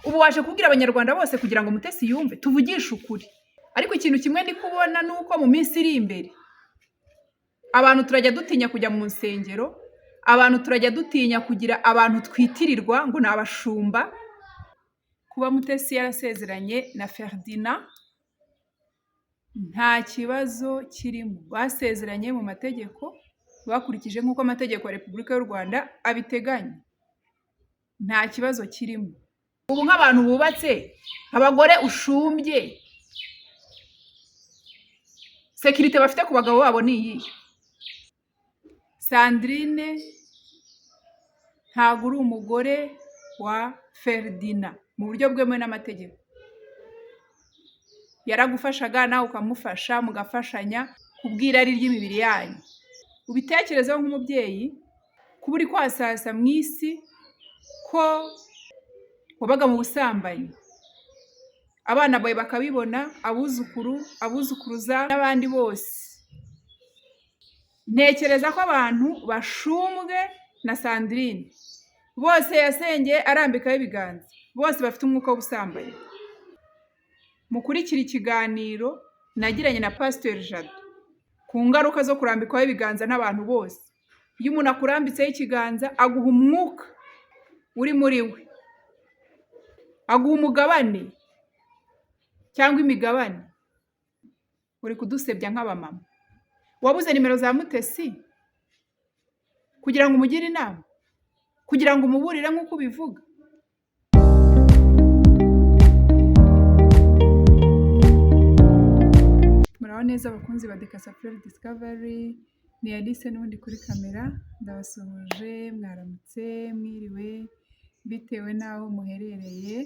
ubu waje kubwira abanyarwanda bose kugira ngo Mutesi yumve, tuvugishe ukuri. Ariko ikintu kimwe ndi kubona nuko mu minsi iri imbere abantu turajya dutinya kujya mu nsengero, abantu turajya dutinya kugira abantu twitirirwa ngo ni abashumba. Kuba Mutesi yarasezeranye na Ferdinand nta kibazo kirimo, basezeranye mu mategeko bakurikije nk'uko amategeko ya Repubulika y'u Rwanda abiteganya, nta kibazo kirimo. Ubu nk'abantu bubatse, abagore ushumbye, sekirite bafite ku bagabo babo ni iyihe? Sandrine ntabwo uri umugore wa Ferdinand mu buryo bwemewe n'amategeko. Yaragufashaga nawe ukamufasha, mugafashanya kubw'irari ry'imibiri yanyu. Ubitekerezeho nk'umubyeyi, kuba uri kwasasa mu isi ko wabaga mu busambanyi, abana bawe bakabibona, abuzukuru, abuzukuruza n'abandi bose. Ntekereza ko abantu bashumbwe na Sandrine bose yasengeye arambikaho ibiganza, bose bafite umwuka w'ubusambanyi. Mukurikira ikiganiro nagiranye na Pasteur Jado ku ngaruka zo kurambikwaho ibiganza n'abantu bose. Iyo umuntu akurambitseho ikiganza aguha umwuka uri muri we, aguha umugabane cyangwa imigabane. Uri kudusebya nk'abamama. Wabuze nimero za Mutesi kugira ngo umugire inama, kugira ngo umuburire nk'uko ubivuga. Muraho neza abakunzi ba Dekasafari Discovery, ni Alice n'ubundi kuri kamera. Ndabasuhuje, mwaramutse, mwiriwe, bitewe n'aho muherereye.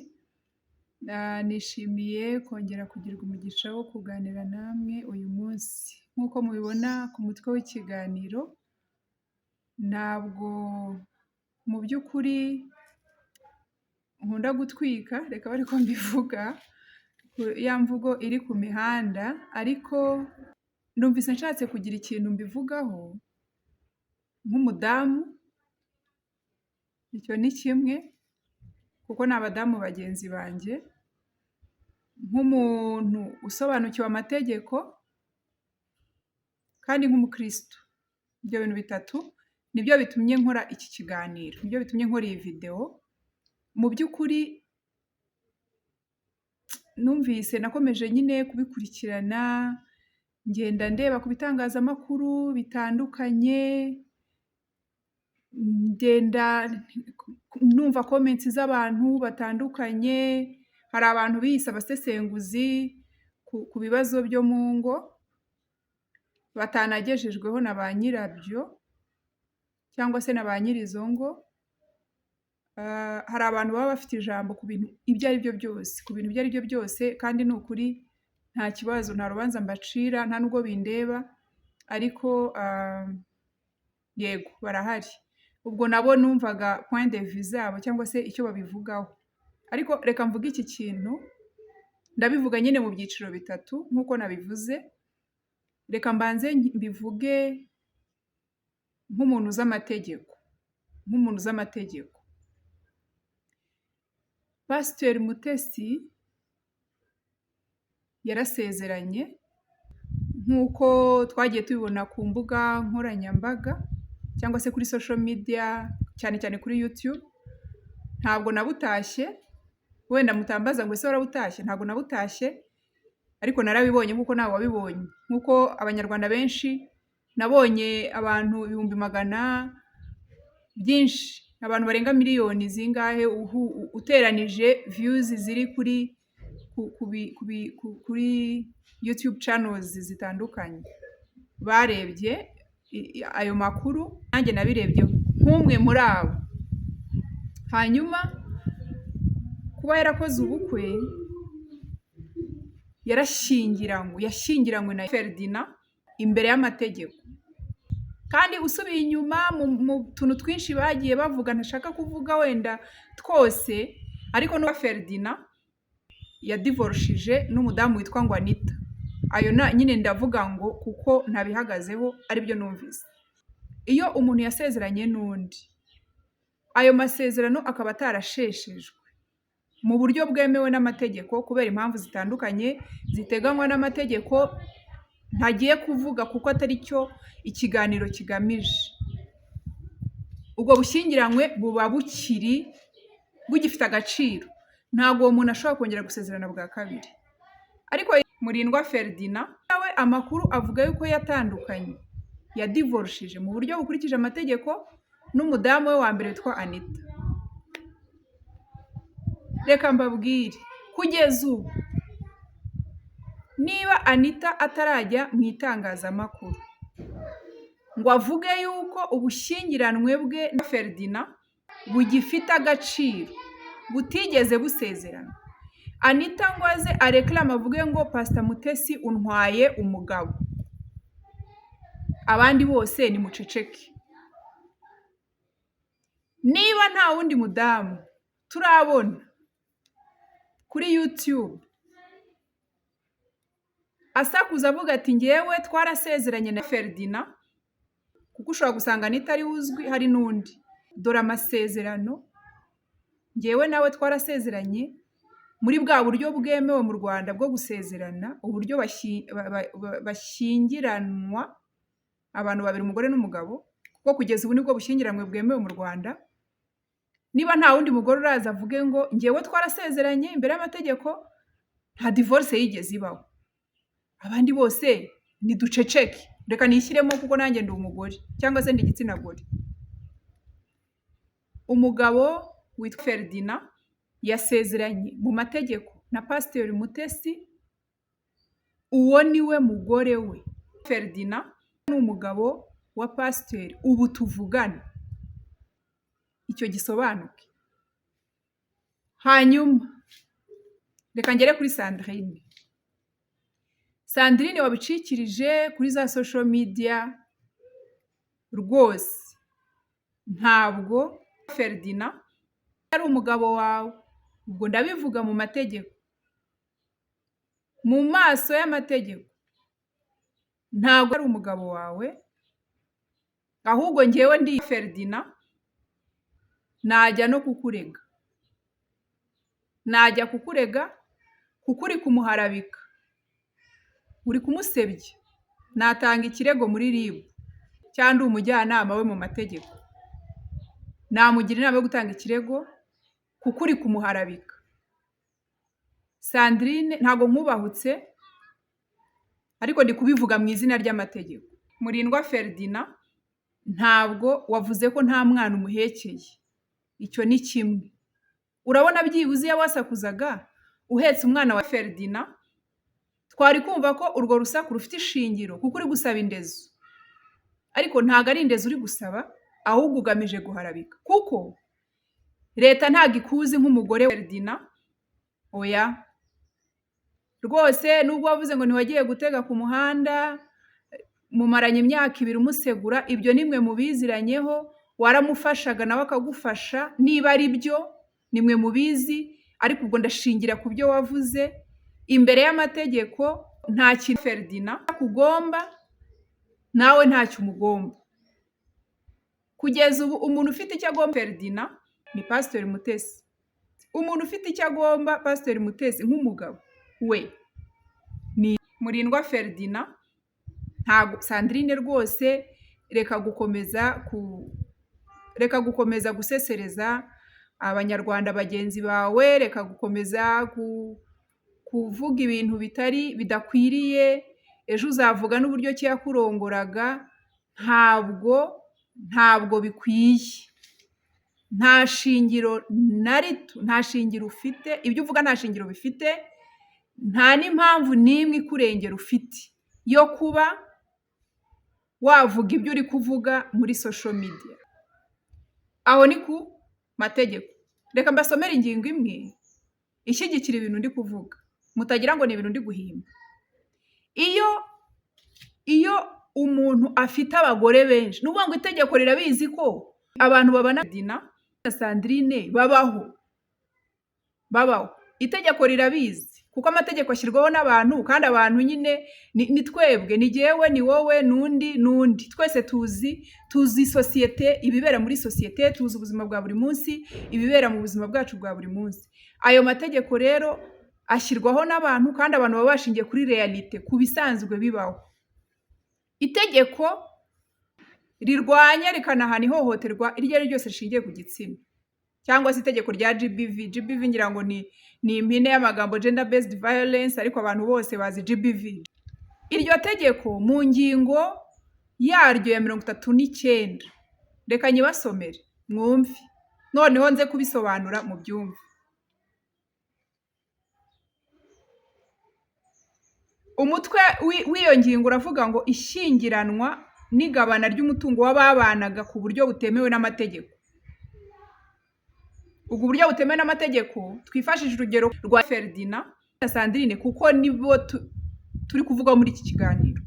Nishimiye kongera kugirwa umugisha wo kuganira namwe uyu munsi. Nk'uko mubibona ku mutwe w'ikiganiro, ntabwo mu by'ukuri nkunda gutwika, reka bari ko mbivuga, ya mvugo iri ku mihanda, ariko numvise nshatse kugira ikintu mbivugaho nk'umudamu. Icyo ni kimwe, kuko ni abadamu bagenzi banjye, nk'umuntu usobanukiwe amategeko, kandi nk'umukristo. Ibyo bintu bitatu nibyo bitumye nkora iki kiganiro, nibyo bitumye nkora iyi video. Mu by'ukuri numvise, nakomeje nyine kubikurikirana, ngenda ndeba ku bitangazamakuru bitandukanye, ngenda numva comments z'abantu batandukanye. Hari abantu biyise abasesenguzi ku bibazo byo mu ngo batanagejejweho na ba nyirabyo cyangwa se na ba nyirizo ngo. Hari abantu baba bafite ijambo ku bintu ibyo ari byo byose, ku bintu ibyo ari byo byose, kandi ni ukuri nta kibazo, nta rubanza mbacira, nta nubwo bindeba, ariko yego barahari. Ubwo nabo numvaga point de vue zabo cyangwa se icyo babivugaho. Ariko reka mvuge iki kintu, ndabivuga nyine mu byiciro bitatu nk'uko nabivuze. Reka mbanze mbivuge nk'umuntu uzi amategeko, nk'umuntu uzi amategeko. Pasteur Mutesi yarasezeranye nk'uko twagiye tubibona ku mbuga nkoranyambaga cyangwa se kuri social media, cyane cyane kuri YouTube. Ntabwo nabutashye, wenda mutambaza ngo ese warabutashye. Ntabwo nabutashye, ariko narabibonye nk'uko nawe wabibonye. Nk'uko abanyarwanda benshi nabonye abantu 100,000 byinshi, abantu barenga miliyoni zingahe uteranije views ziri kuri YouTube channels zitandukanye, barebye ayo makuru. Nanjye nabirebye nk'umwe muri abo. Hanyuma kuba yarakoze ubukwe, yashyingiranywe na Ferdinand imbere y'amategeko. Kandi usubiye inyuma mu tuntu twinshi bagiye bavuga, ntashaka kuvuga wenda twose, ariko no Ferdinand yadivorishije n'umudamu witwa ngo Anita. Ayo nyine ndavuga ngo kuko ntabihagazeho, aribyo numvise. Iyo umuntu yasezeranye n'undi, ayo masezerano akaba atarasheshejwe, mu buryo bwemewe n'amategeko kubera impamvu zitandukanye ziteganywa n'amategeko ntagiye kuvuga kuko atari cyo ikiganiro kigamije. Ubwo bushyingiranywe buba bugifite agaciro, ntabwo uwo muntu ashobora kongera gusezerana bwa kabiri. Ariko Murindwa Ferdinand nawe amakuru avuga yuko yatandukanye, yadivorushije mu buryo bukurikije amategeko n'umudamu we wa mbere witwa Anita. Reka mbabwire, kugeza ubu niba Anita atarajya mu itangazamakuru ngo avuge yuko ubushyingiranwe bwe na Ferdinand bugifite agaciro, butigeze busezerana, Anita ngo aze areklame avuge ngo Pastor Mutesi untwaye umugabo, abandi bose ni muceceke. Niba nta wundi mudamu turabona kuri YouTube asakuza avuga ati ngewe twarasezeranye na Ferdinand, kuko ushobora gusanga Anita ari uzwi, hari n'undi, dore amasezerano ngewe nawe twarasezeranye muri bwa buryo bwemewe mu Rwanda bwo gusezerana, uburyo bashyingiranwa abantu babiri, umugore n'umugabo, kuko kugeza ubu nibwo bushyingiranwe bwemewe mu Rwanda. Niba nta wundi mugore uraza avuge ngo ngewe twarasezeranye imbere y'amategeko, nta divorce yigeze ibaho, abandi bose ni duceceke, reka nishyiremo kuko nanjye ndi umugore cyangwa se ndi igitsina gore. Umugabo witwa Ferdinand yasezeranye mu mategeko na Pasteur Mutesi, uwo niwe mugore we. Ferdinand ni umugabo wa Pasteur ubu tuvugana, icyo gisobanuke. Hanyuma reka ngere kuri Sandrine. Sandrine wabicikirije kuri za social media, rwose ntabwo Ferdinand ari umugabo wawe. Ubwo ndabivuga mu mategeko, mu maso y'amategeko ntabwo ari umugabo wawe, ahubwo ngewe ndi Ferdinand najya no kukurega, najya kukurega kuko uri kumuharabika, uri kumusebya, natanga ikirego muri RIB cyangwa umujyanama we mu mategeko, namugira inama yo gutanga ikirego kuko uri kumuharabika. Sandrine ntabwo nkubahutse, ariko ndi kubivuga mu izina ry'amategeko. Murindwa Ferdinand ntabwo wavuze ko nta mwana umuhekeye, icyo ni kimwe. Urabona byibuze iyo wasakuzaga uhetse umwana wa Ferdinand, twari kumva ko urwo rusaku rufite ishingiro kuko uri gusaba indezo, ariko ntabwo ari indezo uri gusaba, ahubwo ugamije guharabika, kuko leta ntabwo ikuzi nk'umugore wa Ferdinand. Oya rwose, nubwo wavuze ngo ntiwagiye gutega ku muhanda, mumaranye imyaka 2 umusegura, ibyo nimwe mubiziranyeho, waramufashaga nawe akagufasha, niba ari byo nimwe mubizi, ariko ubwo ndashingira ku byo wavuze. Imbere y'amategeko nta kintu Ferdinand kugomba, nawe ntacyo umugomba. Kugeza ubu umuntu ufite icyo agomba Ferdinand ni Pasteur Mutesi. Umuntu ufite icyo agomba Pasteur Mutesi nk'umugabo we ni Murindwa Ferdinand. Ntabwo Sandrine rwose, reka gukomeza gusesereza abanyarwanda bagenzi bawe, reka gukomeza kuvuga ibintu bidakwiriye. Ejo uzavuga n'uburyo ki yakurongoraga, ntabwo bikwiye, nta shingiro na rito, nta shingiro ufite, ibyo uvuga nta shingiro bifite, nta n'impamvu n'imwe ikurengera ufite yo kuba wavuga ibyo uri kuvuga muri social media. Aho ni ku mategeko. Reka mbasomere ingingo imwe ishyigikira ibintu ndi kuvuga, mutagira ngo ni ibintu ndi guhimba. Iyo umuntu afite abagore benshi, n'uvuga ngo itegeko rirabizi ko abantu babana Ferdinand na Sandrine babaho, itegeko rirabizi kuko amategeko ashyirwaho n'abantu kandi abantu nyine ni twebwe, ni jyewe, ni wowe, n'undi twese tuzi sosiyete, ibibera muri sosiyete, tuzi ubuzima bwa buri munsi, ibibera mu buzima bwacu bwa buri munsi. Ayo mategeko rero ashyirwaho n'abantu kandi abantu baba bashingiye kuri realite, ku bisanzwe bibaho. Itegeko rirwanya rikanahana ihohoterwa iryo ari ryo ryose rishingiye ku gitsina, cyangwa se itegeko rya GBV ngira ngo ni impine y'amagambo gender based violence, ariko abantu bose bazi GBV. Iryo tegeko mu ngingo yaryo ya 39, reka nyibasomere mwumve, noneho nze kubisobanura mu byumve. Umutwe w'iyo ngingo uravuga ngo ishyingiranwa n'igabana ry'umutungo w'ababanaga ku buryo butemewe n'amategeko. Ubwo buryo butemewe n'amategeko twifashishije urugero rwa Ferdinand na Sandrine kuko nibo turi kuvuga muri iki kiganiro.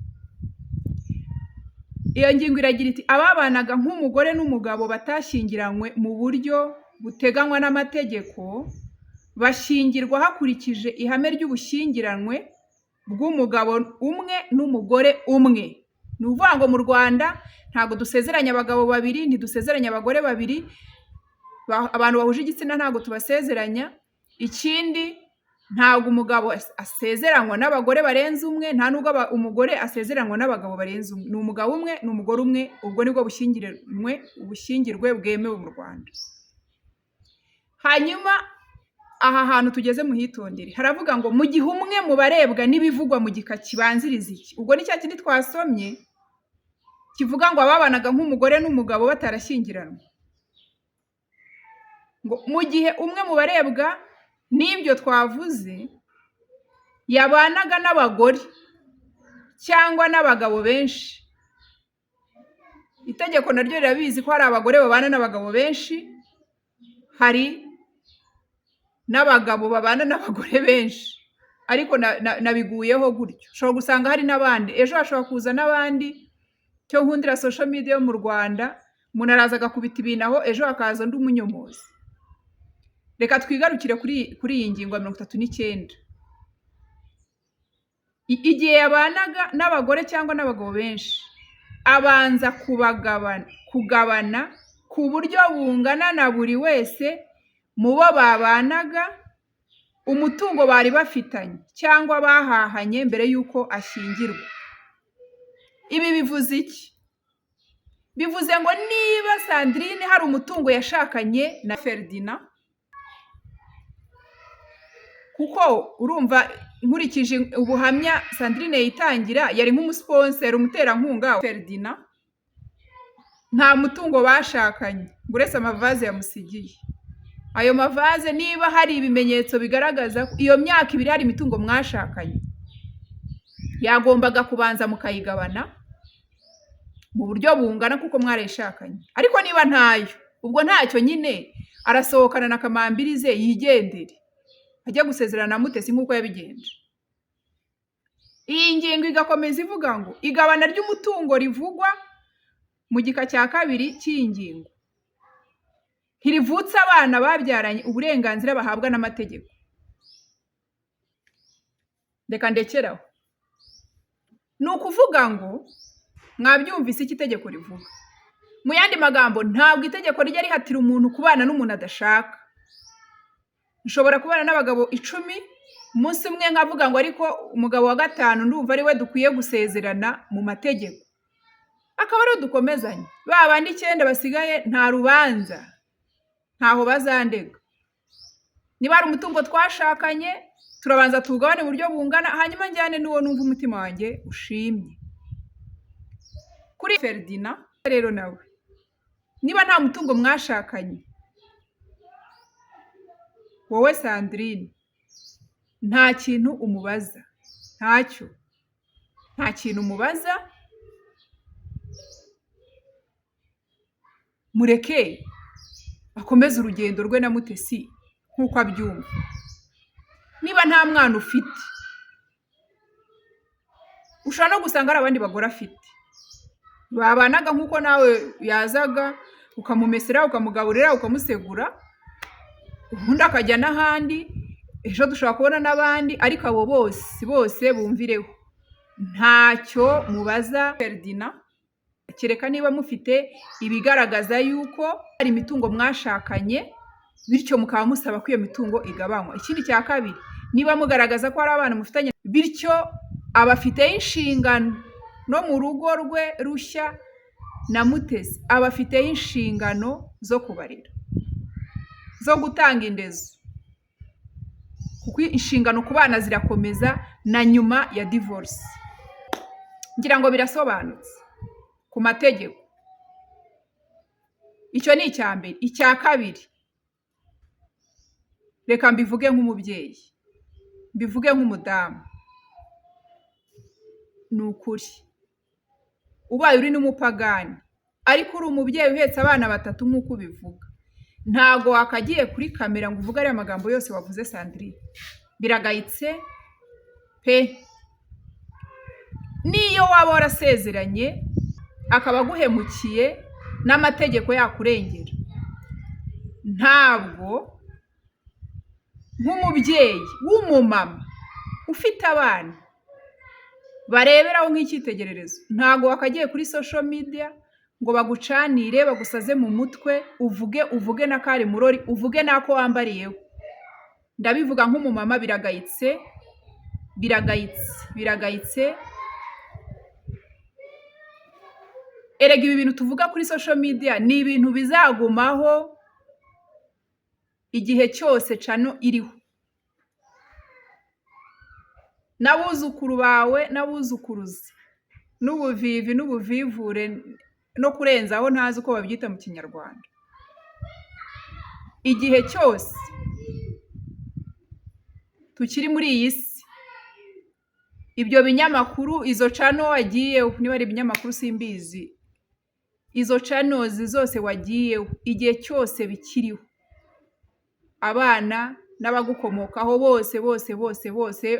Iyo ngingo iragira iti ababanaga nk'umugore n'umugabo batashyingiranywe mu buryo buteganywa n'amategeko bashingirwa hakurikije ihame ry'ubushyingiranwe bw'umugabo umwe n'umugore umwe. Ni ukuvuga ngo mu Rwanda ntabwo dusezeranya abagabo babiri, ntidusezeranya abagore babiri, abantu bahuje igitsina ntabwo tubasezeranya. Ikindi, ntabwo umugabo asezeranywa n'abagore barenze umwe, nta nubwo umugore asezeranywa n'abagabo barenze umwe. Ni umugabo umwe n'umugore umwe, ubwo nibwo ubushyingirwe bwemewe mu Rwanda. Hanyuma aha hantu tugeze muhitondere, haravuga ngo mu gihe umwe mu barebwa n'ibivugwa mu gika kibanziriza iki. Ubwo ni cya kindi twasomye kivuga ngo ababanaga nk'umugore n'umugabo batarashyingiranwa. Ngo mu gihe umwe mu barebwa n'ibyo twavuze yabanaga n'abagore cyangwa n'abagabo benshi. Itegeko naryo rirabizi ko hari abagore babana n'abagabo benshi, hari n'abagabo babana n'abagore benshi, ariko nabiguyeho gutyo. Ushobora gusanga hari n'abandi, ejo hashobora kuza n'abandi. Cyo nkundira social media yo mu Rwanda, umuntu araza agakubita ibintu aho, ejo hakaza undi umunyomozi. Reka twigarukire kuri iyi ngingo ya 39. Igihe yabanaga n'abagore cyangwa n'abagabo benshi, abanza kugabana ku buryo bungana na buri wese mu bo babanaga umutungo bari bafitanye cyangwa bahahanye mbere y'uko ashyingirwa. Ibi bivuze iki? Bivuze ngo niba Sandrine hari umutungo yashakanye na Ferdinand, kuko urumva nkurikije ubuhamya Sandrine yitangira, yari nk'umusponsor, umuterankunga wa Ferdinand, nta mutungo bashakanye uretse amavaze yamusigiye. Ayo mavaze niba hari ibimenyetso bigaragaza iyo myaka ibiri hari imitungo mwashakanye, yagombaga kubanza mukayigabana mu buryo bungana kuko mwarayishakanye. Ariko niba ntayo, ubwo ntacyo nyine arasohokana na Kamambirize yigendere, ajya gusezerana na Mutesi nk'uko yabigenje. Iyi ngingo igakomeza ivuga ngo igabana ry'umutungo rivugwa mu gika cya 2 cy'iyi ngingo ntirivutsa abana babyaranye uburenganzira bahabwa n'amategeko. Reka ndekeraho. Ni ukuvuga ngo mwabyumvise iki itegeko rivuga. Mu yandi magambo, ntabwo itegeko rijya rihatira umuntu kubana n'umuntu adashaka. Ushobora kubana n'abagabo 10, umunsi umwe nkavuga ngo ariko umugabo wa 5 ndumva ari we dukwiye gusezerana mu mategeko, akaba ari dukomezanye. Ba bandi 9 basigaye nta rubanza, ntaho bazandega. Niba ari umutungo twashakanye, turabanza tugabane mu buryo bungana, hanyuma njyane n'uwo numva umutima wanjye ushimye. Kuri Ferdinand rero nawe, niba nta mutungo mwashakanye, wowe Sandrine nta kintu umubaza, nta kintu umubaza, mureke akomeze urugendo rwe na Mutesi nk'uko abyumva. Niba nta mwana ufite, ushobora no gusanga ari abandi bagore afite babanaga nk'uko nawe yazaga ukamumesera, ukamugaburira, ukamusegura, ubundi akajya n'ahandi. ejo dushobora kubona n'abandi, ariko abo bose bumvireho, ntacyo mubaza Ferdinand kereka niba mufite ibigaragaza yuko hari imitungo mwashakanye, bityo mukaba musaba ko iyo mitungo igabanywa. Ikindi cya kabiri, niba mugaragaza ko hari abana mufitanye, bityo abafiteho inshingano no mu rugo rwe rushya na Mutesi, abafiteho inshingano zo kubarera, zo gutanga indezo, kuko inshingano ku bana zirakomeza na nyuma ya divorce. Ngira ngo birasobanutse ku mategeko. Icyo ni icya mbere. Icya kabiri, reka mbivuge nk'umubyeyi, mbivuge nk'umudamu. Ni ukuri, ubaye uri n'umupagani ariko uri umubyeyi uhetse abana 3 nk'uko ubivuga, ntago wakagiye kuri kamera ngo uvuge ariya magambo yose wavuze Sandrine. Biragayitse pe. Niyo waba warasezeranye akaba aguhemukiye n'amategeko yakurengera, ntabwo nk'umubyeyi w'umumama ufite abana bareberaho nk'icyitegererezo, ntago wakagiye kuri social media ngo bagucanire, bagusaze mu mutwe, uvuge na kare murori, uvuge nako wambariyeho. Ndabivuga nk'umumama, biragayitse, biragayitse. Erega ibi bintu tuvuga kuri social media ni ibintu bizagumaho igihe cyose cano iriho. N'abuzukuru bawe n'abuzukuruza, n'ubuvivi n'ubuvivure no kurenzaho, ntazi uko babyita mu Kinyarwanda. Igihe cyose tukiri muri iyi si, ibyo binyamakuru, izo cano wagiyeho, niba ari ibinyamakuru simbizi, izo channels zose wagiyeho, igihe cyose bikiriho, abana n'abagukomokaho bose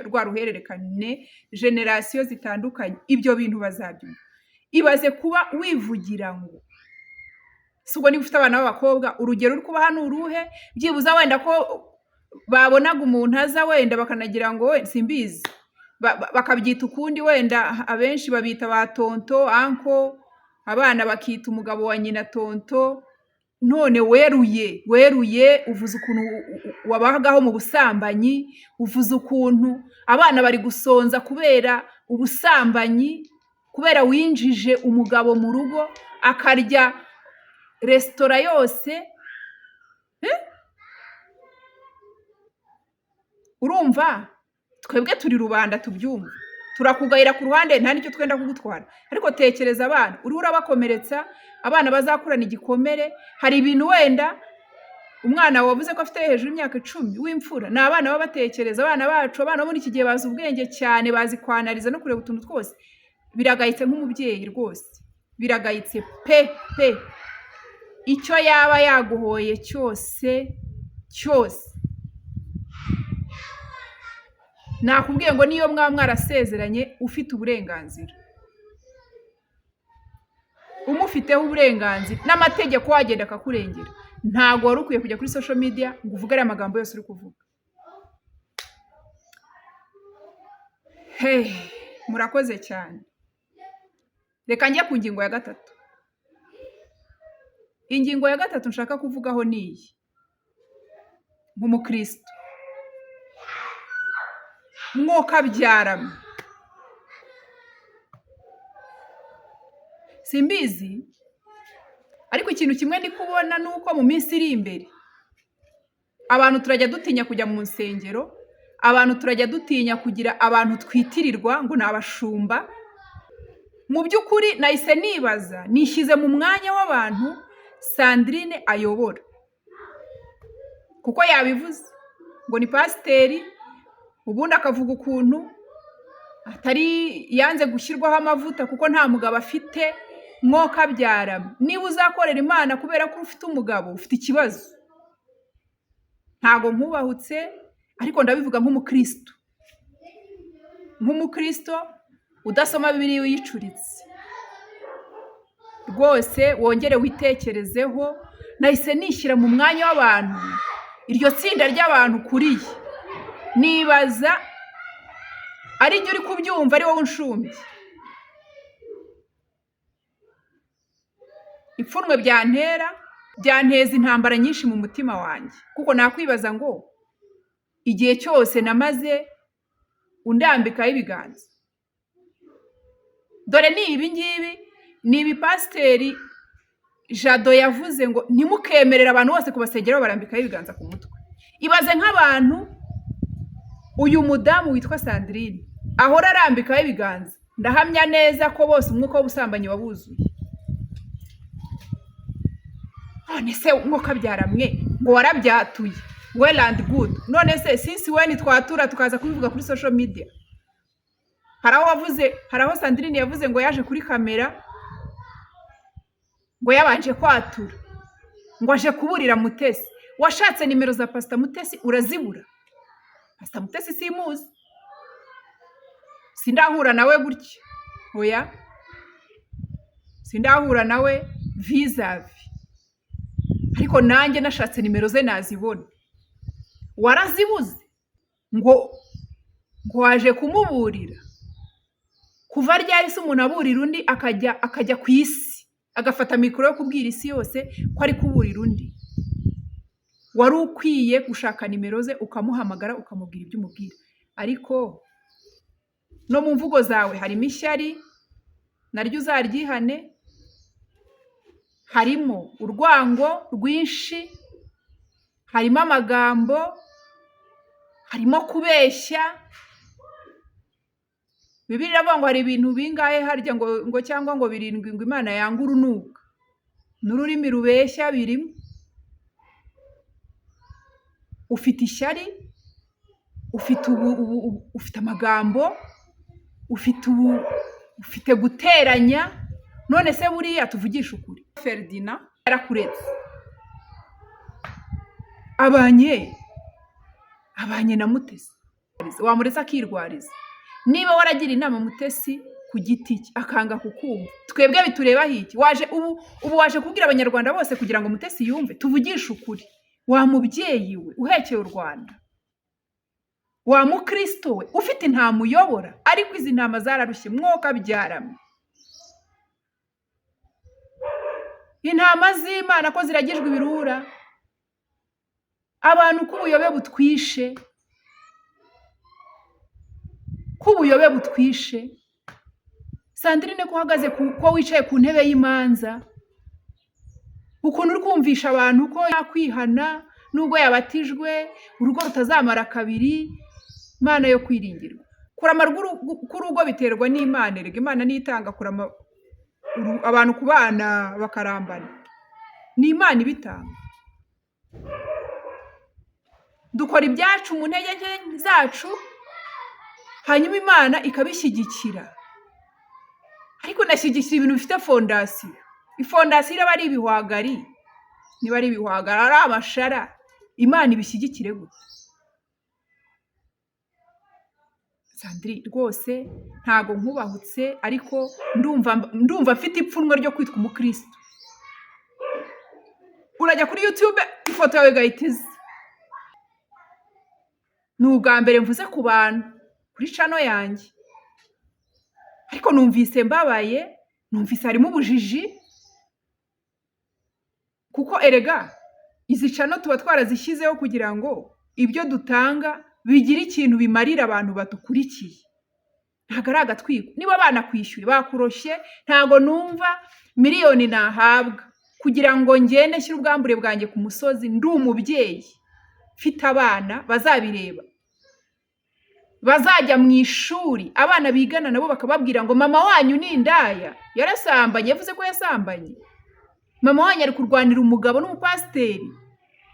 rwa ruhererekane, generation zitandukanye, ibyo bintu bazabyumva. Ibaze kuba wivugira ngo, sugo niba ufite abana b'abakobwa, urugero uri kuba hano uruhe, byibuza wenda ko babonaga umuntu aza wenda bakanagira ngo simbizi, bakabyita ukundi, wenda abenshi babita ba tonto, anko, abana bakita umugabo wa nyina tonto. None weruye uvuze ukuntu wabagaho mu busambanyi, uvuze ukuntu abana bari gusonza kubera ubusambanyi, kubera winjije umugabo mu rugo akarya resitora yose. Urumva, twebwe turi rubanda tubyumva, turakugayira ku ruhande, nta nicyo twenda kugutwara, ariko tekereza abana uri urabakomeretsa, abana bazakurana igikomere. Hari ibintu wenda umwana wavuze ko afite hejuru y'imyaka 10 w'imfura, ni abana baba batekereza. Abana bacu, abana muri iki gihe bazi ubwenge cyane, bazi kwanariza no kureba utuntu twose. Biragayitse nk'umubyeyi rwose, biragayitse pe. Icyo yaba yaguhoye cyose nakubwiye ngo niyo mwarasezeranye, ufite uburenganzira, umufiteho uburenganzira n'amategeko wagenda akakurengera. Ntago wari ukwiye kujya kuri social media ngo uvuge ariya magambo yose uri kuvuga. Murakoze cyane. Reka njye ku ngingo ya 3. Ingingo ya 3 nshaka kuvugaho ni iyi. Nk'umukristo, mwoka byarama, simbizi, ariko ikintu kimwe ndi kubona nuko mu minsi iri imbere abantu turajya dutinya kujya mu nsengero, abantu turajya dutinya kugira abantu twitirirwa ngo nabashumba. Mu by'ukuri nahise nibaza, nishyize mu mwanya w'abantu Sandrine ayobora, kuko yabivuze ngo ni pasiteri, ubundi akavuga ukuntu atari yanze gushyirwaho amavuta kuko nta mugabo afite. Mwoka byarama, niba uzakorera Imana kubera ko ufite umugabo, ufite ikibazo. Ntago nkubahutse, ariko ndabivuga nk'umukristo, udasoma Bibiliya uyicuritse. Rwose wongere witekerezeho. Nahise nishyira mu mwanya w'abantu, iryo tsinda ry'abantu kuriye, nibaza ari jye uri kubyumva ari wowe unshumbye. Ipfunwe byanteza intambara nyinshi mu mutima wanjye, kuko nakwibaza ngo igihe cyose namaze undambikaho ibiganza. Dore ni ibi ngibi, ni ibipasiteri Jado yavuze ngo ntimukemerere abantu bose kubasengeraho barambikaho ibiganza ku mutwe. Ibaze nk'abantu uyu mudamu witwa Sandrine ahora arambikaho ibiganza, ndahamya neza ko bose umwuka w'ubusambanyi wabuzuye. None se umwuka byaramwe ngo warabyatuye, well and good. None se since when twatura tukaza kubivuga kuri social media? Hari aho Sandrine yavuze ngo yaje kuri kamera ngo yabanje kwatura, ngo aje kuburira Mutesi. Washatse nimero za Pastor Mutesi urazibura. Pastor Mutesi simuzi, sindahura nawe gutya, oya, sindahura nawe vis-a-vis. Ariko nanjye nashatse nimero ze nazibona. Warazibuze ngo waje kumuburira. Kuva ryari se umuntu aburira undi akajya ku isi agafata mikoro yo kubwira isi yose ko ari kuburira undi? Wari ukwiye gushaka nimero ze ukamuhamagara ukamubwira ibyo umubwira. Ariko no mu mvugo zawe harimo ishyari, naryo uzaryihane. Harimo urwango rwinshi, harimo amagambo, harimo kubeshya. Bibiliya iravuga ngo hari ibintu bingahe harya ngo cyangwa ngo 7 ngo Imana yanga urunuka. N'ururimi rubeshya birimo. Ufite ishyari, ufite amagambo, ufite guteranya. None se buriya tuvugisha ukuri, Ferdinand yarakuretse, abanye na Mutesi, wamuretse akirwariza. Niba waragira inama Mutesi ku giti cye akanga kukumva, twebwe bitureba hiki? Ubu waje kubwira abanyarwanda bose kugira ngo Mutesi yumve? Tuvugisha ukuri, wa mubyeyi we uhekeye u Rwanda, wa mukristo we ufite intama uyobora, ariko izi ntama zararushye, mwoka byaramwe. Intama z'Imana ko ziragijwe ibirura, abantu k'ubuyobe butwishe, Sandrine ko uhagaze ko wicaye ku ntebe y'imanza, ukuntu uri kumvisha abantu ko yakwihana nubwo yabatijwe, urugo rutazamara kabiri. Imana yo kwiringirwa. Kurama k'urugo biterwa n'Imana. Erega Imana nitanga kurama abantu kubana bakarambana, ni Imana ibitanga. Dukora ibyacu mu ntege nke zacu, hanyuma Imana ikabishyigikira. Ariko nashyigikira ibintu bifite fondasiyo. Ifondasiyo iraba ari ibihwagari, niba ari ibihwagari ari amashara, Imana ibishyigikire gute? Sandrine rwose ntago nkubahutse, ariko ndumva mfite ipfunwe ryo kwitwa umukristo. Urajya kuri YouTube ifoto yawe gahitiza. Ni ubwa mbere mvuze ku bantu kuri channel yanjye, ariko numvise mbabaye, numvise harimo ubujiji. Kuko erega izi channel tuba twarazishyizeho kugira ngo ibyo dutanga bigira ikintu bimarira abantu batukurikiye. Ntago ari agatwiko. Niba abana kwishyuye bakuroshye, ntago numva miliyoni nahabwa kugira ngo ngende shyira ubwambure bwanjye ku musozi. Ndi umubyeyi, mfite abana bazabireba, bazajya mu ishuri, abana bigana nabo bakababwira ngo mama wanyu ni indaya, yarasambanye, yavuze ko yasambanye. Mama wanyu ari kurwanira umugabo n'umupasiteri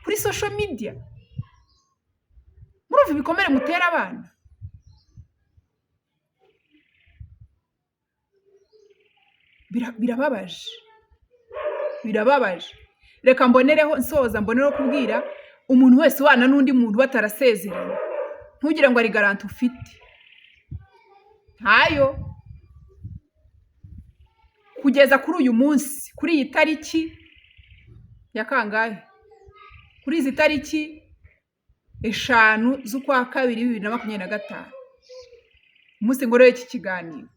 kuri social media. Murumva ibikomere mutera abana? Birababaje. Reka mbonereho kubwira umuntu wese wana n'undi muntu batarasezeranye, ntugire ngo ari garanti ufite. Ntayo. Kugeza kuri uyu munsi, kuri iyi tariki ya kangahe? Kuri izi tariki eshanu z'ukwa kabiri 2025 umunsi ngoroye iki kiganiro,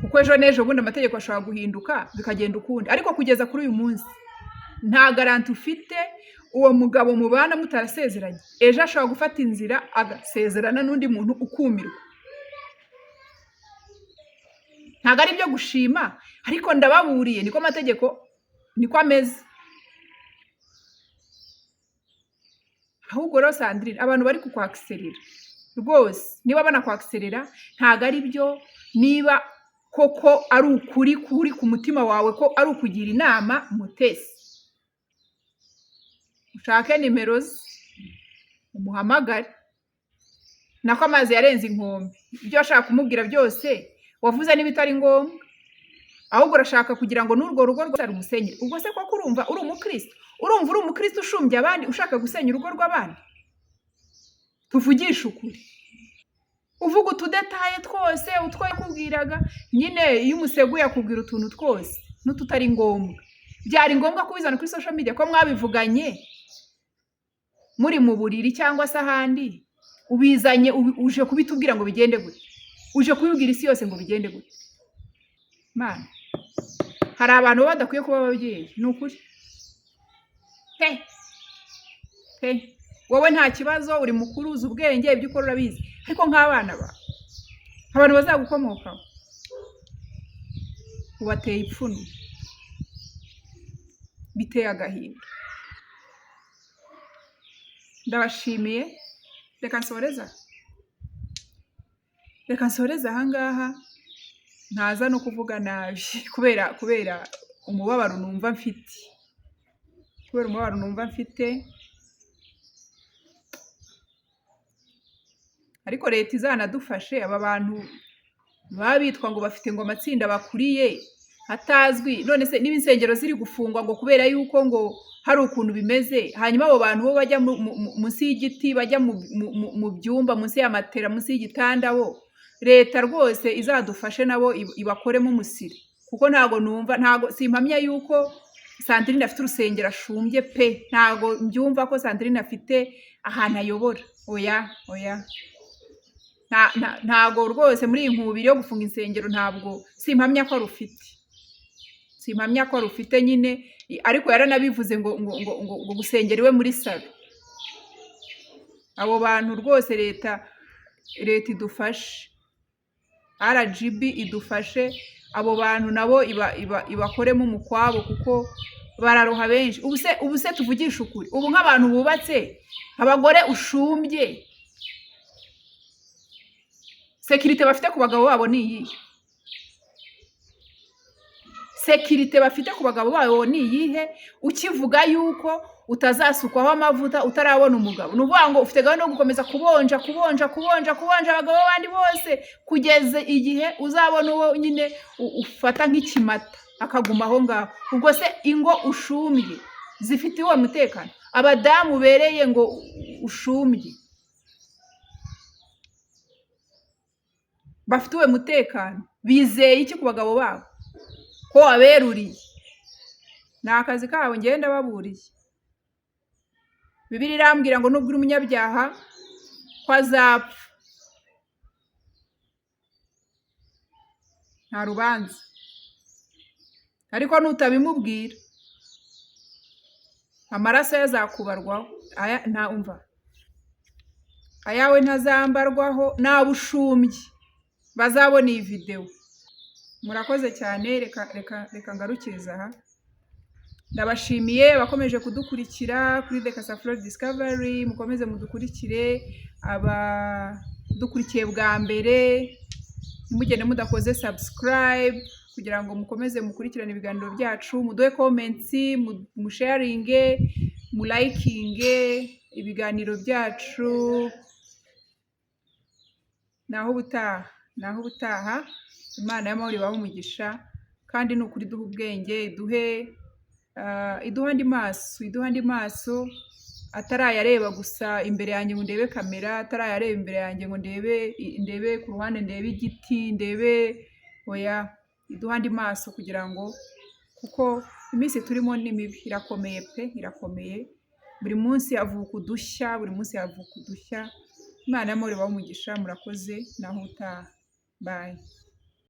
kuko ejo n'ejo bundi amategeko ashobora guhinduka bikagenda ukundi, ariko kugeza kuri uyu munsi nta garanti ufite uwo mugabo mubana mutarasezeranye ejo ashobora gufata inzira agasezerana n'undi muntu ukumirwa. Ntabwo ari byo gushima, ariko ndababuriye niko amategeko niko ameze. Ahubwo rero Sandrine, abantu bari kukwakiserera rwose, niba banakwakiserera ntabwo ari byo, niba koko ari ukuri kuri ku mutima wawe ko ari ukugira inama Mutesi, ushake nimero ze umuhamagare. Nako amazi yarenze inkombe, ibyo ashaka kumubwira byose wavuze n'ibitari ngombwa, ahubwo urashaka kugira ngo n'urwo rugo rwose rumusenyere. Ubwo se koko urumva uri umukristo? Urumva uri umukristo ushumbye abandi ushaka gusenya urugo rw'abandi? Tuvugisha ukuri, uvuga utudetaye twose utwo yakubwiraga. Nyine iyo umuseguye akubwira utuntu twose n'ututari ngombwa, byari ngombwa kubizana kuri social media ko mwabivuganye muri mu buriri cyangwa se ahandi, ubizanye uje kubitubwira ngo bigende gute, uje kubibwira isi yose ngo bigende gute? Mana, hari abantu badakwiye kuba ababyeyi, ni ukuri pe. Wowe nta kibazo, uri mukuru, uzi ubwenge, ibyo ukora urabizi, ariko nk'abana ba abantu bazagukomokaho ubateye ipfunwe, biteye agahinda. Ndabashimiye, reka nsoreza ahangaha, ntaza no kuvuga nabi kubera umubabaro numva mfite, ariko leta izanadufashe. Aba bantu baba bitwa ngo bafite ngo amatsinda bakuriye atazwi, none se niba insengero ziri gufungwa ngo kubera yuko ngo hari ukuntu bimeze, hanyuma abo bantu bo bajya munsi y'igiti, bajya mu byumba, munsi y'amatera, munsi y'igitanda, bo leta rwose izadufashe nabo ibakoremo umusiri, kuko ntago simpamya yuko Sandrine afite urusengero ashumbye pe. Ntago mbyumva ko Sandrine afite ahantu ayobora, oya. Ntago rwose muri iyi nkubiri yo gufunga insengero, ntabwo simpamya ko arufite nyine, ariko yaranabivuze ngo gusengera iwe muri salo. Abo bantu rwose leta idufashe, RGB idufashe, abo bantu nabo ibakoremo umukwabo, kuko bararoha benshi. Ubu se tuvugisha ukuri, ubu nk'abantu bubatse, abagore ushumbye, sekirite bafite ku bagabo babo ni iyihe? Ukivuga yuko utazasukwaho amavuta utarabona umugabo, ni ukuvuga ngo ufite gahunda yo gukomeza kubonja abagabo b'abandi bose, kugeza igihe uzabona uwo nyine ufata nk'ikimata akaguma aho ngaho. Ubwo se ingo ushumbye zifite uwo mutekano? Abadamu ubereye ngo ushumbye bafite uwo mutekano? Bizeye iki ku bagabo babo ko waberuriye? Ni akazi kabo, ngenda baburiye. Bibiliya irambwira ngo nubwo uri umunyabyaha ko azapfa, nta rubanza, ariko nutabimubwira amaraso yazakubarwaho. Ayawe ntazambarwaho, naba ushumbye bazabona iyi video. Murakoze cyane, reka ngarukiriza aha. Ndabashimiye abakomeje kudukurikira kuri The Casaflor Discovery, mukomeze mudukurikire. Abadukurikiye bwa mbere, nimugende mudakoze subscribe kugira ngo mukomeze mukurikirane ibiganiro byacu, muduhe comments, musharinge, mulayikinge ibiganiro byacu. Naho ubutaha, Imana y'amahoro ibahe umugisha, kandi ni ukuri duhe ubwenge, iduha andi maso atarayareba gusa imbere yanjye ngo ndebe kamera, atarayareba imbere yanjye ngo ndebe ku ruhande, ndebe igiti, oya, iduha andi maso kugira ngo, kuko iminsi turimo ni mibi, irakomeye pe, irakomeye. buri munsi havuka udushya, buri munsi havuka udushya, Imana y'amahoro ibahe umugisha, murakoze naho utaha. Bye.